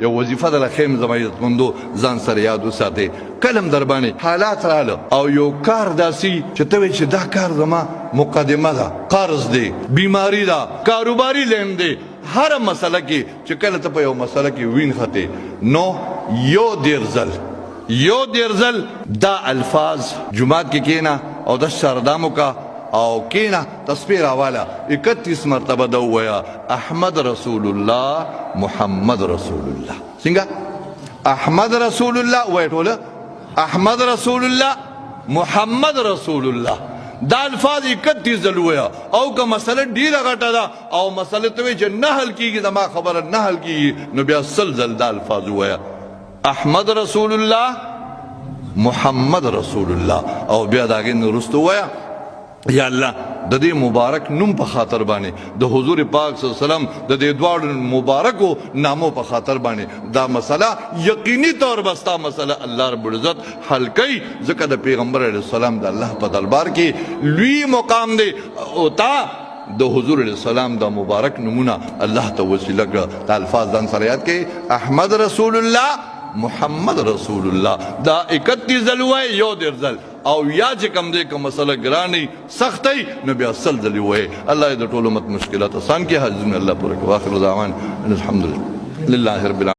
یو وظیفه د لخیم زما عزتمندو ځان سره یاد وساتئ کلم در باندې حالات راله او یو کار داسي چې ته وایې چې دا کار زما مقدمه ده قرض دی بیماری ده کاروباري لین دی هر مسله کې چې کله ته په یو مسله کې وین خطې نو یو دیر ځل دا الفاظ جماعت کې کینا او د شردامو کا او کینا تصویر والا 31 مرتبه دا ویا احمد رسول الله محمد رسول الله څنګه احمد رسول الله وای ټول احمد رسول الله محمد رسول الله دا الفاظ 31 ځل ویا او که مسله ډیره غټه ده او مسله ته چې نه حل کیږي زما خبره نه حل کیږي نو بیا سل ځل دا الفاظ ویا احمد رسول الله محمد رسول الله او بیا داغه نورستو ویا یا الله د دې مبارک نوم په خاطر باندې د حضور پاک صلی الله علیه وسلم د دې دواړو مبارکو نامو په خاطر باندې دا مسله یقیني طور بستا مسله الله رب العزت حل کوي ځکه د پیغمبر علیه السلام د الله په دربار کې لوی مقام دی او تا د حضور علیه السلام د مبارک نمونه الله ته وسیله کړه دا الفاظ ځان سره یاد کړئ احمد رسول الله محمد رسول الله دا 31 ځل وای یو دیر ځل او یا چې کم دی که مسله ګراني سختي نو بیا سل ځلې وای الله د ټولو مت مشکلات آسان کړي حاضرین الله پوره کړي واخر دعوانا الحمدلله رب العالمین